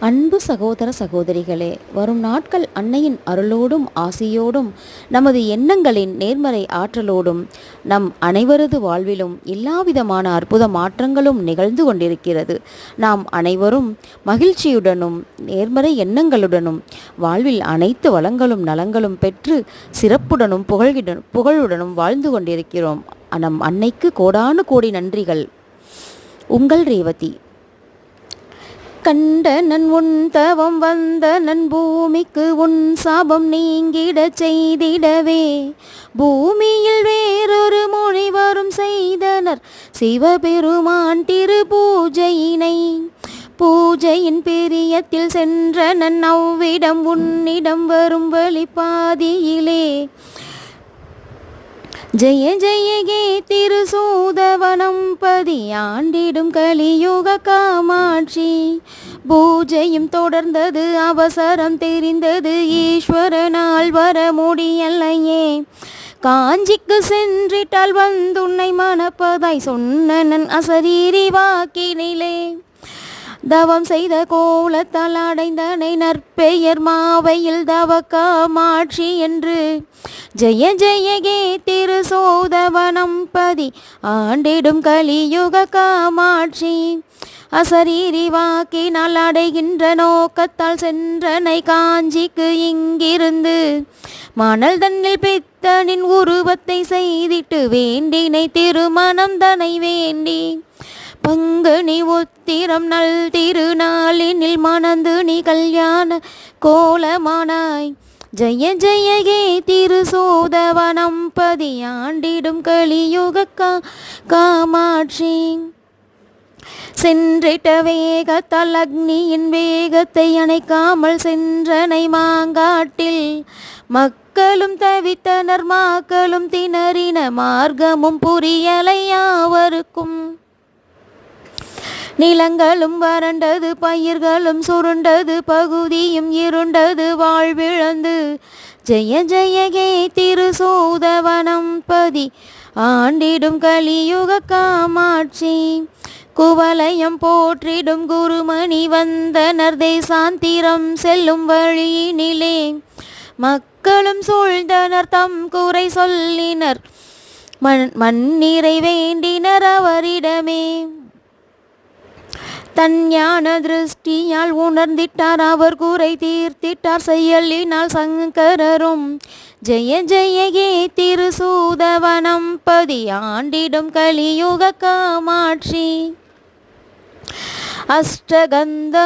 அன்பு சகோதர சகோதரிகளே, வரும் நாட்கள் அன்னையின் அருளோடும் ஆசியோடும் நமது எண்ணங்களின் நேர்மறை ஆற்றலோடும் நம் அனைவரது வாழ்விலும் எல்லாவிதமான அற்புத மாற்றங்களும் நிகழ்ந்து கொண்டிருக்கிறது. நாம் அனைவரும் மகிழ்ச்சியுடனும் நேர்மறை எண்ணங்களுடனும் வாழ்வில் அனைத்து வளங்களும் நலங்களும் பெற்று சிறப்புடனும் புகழுடனும் வாழ்ந்து கொண்டிருக்கிறோம். நம் அன்னைக்கு கோடானு கோடி நன்றிகள். உங்கள் ரேவதி. கண்ட நன் உன் தவம் வந்த நன் பூமிக்கு உன் சாபம் நீங்கிடச் செய்திடவே பூமியில் வேறொரு மொழி வரும் செய்தனர் சிவபெருமான் திரு பூஜையினை. பூஜையின் பெரியத்தில் சென்ற நன் அவ்விடம் உன்னிடம் வரும் வழி பாதியிலே ஜெய ஜெய கே திருசூதவனம் பதியாண்டிடும் கலியுக காமாட்சி. பூஜையும் தொடர்ந்தது, அவசரம் தெரிந்தது, ஈஸ்வரனால் வர முடியலையே. காஞ்சிக்கு சென்றிட்டால் வந்துன்னை மணப்பதாய் சொன்ன நன் அசரீரி வாக்கினிலே தவம் செய்த கோலத்தால் அடைந்தனை நற்பெயர் மாவையில் தவ காமாட்சி என்று. ஜெய ஜெய கே திருசோதவனம் பதி ஆண்டிடும் கலியுக காமாட்சி. அசரீரி வாக்கினால் அடைகின்ற நோக்கத்தால் சென்றனை காஞ்சிக்கு இங்கிருந்து. மணல் தன்னில் பித்தனின் உருவத்தை செய்திட்டு வேண்டினை திருமணம் தனை வேண்டி. பங்குனி உத்திரம் நல் திருநாளினில் மணந்து நீ கல்யாண கோலமானாய். ஜெய ஜெய கே திருசோதவனம் பதியாண்டிடும் கலியுக காமாட்சி. சென்றிட்ட வேகத்தால் அக்னியின் வேகத்தை அணைக்காமல் சென்றனை மாங்காட்டில். மக்களும் தவித்தனர், மாக்களும் திணறின, மார்க்கமும் புரியலை யாவருக்கும். நிலங்களும் வறண்டது, பயிர்களும் சுருண்டது, பகுதியும் இருண்டது, வாழ்விழந்து. ஜெய ஜெய கே திருசூதவனம் பதி ஆண்டிடும் கலியுக காமாட்சி. குவலயம் போற்றிடும் குருமணி வந்தனர் தேசாந்திரம் செல்லும் வழியினிலே. மக்களும் சூழ்ந்தனர், தம் குறை சொல்லினர், மண்ணீரை வேண்டினர் அவரிடமே. தன் ஞான திருஷ்டியால் உணர்ந்திட்டார், அவர் குறை தீர்த்திட்டார் செயலினால் சங்கரரும். ஜெய ஜெய கே திருசூதவனம் பதி ஆண்டிடும் கலியுக காமாட்சி. அஷ்டகந்தமே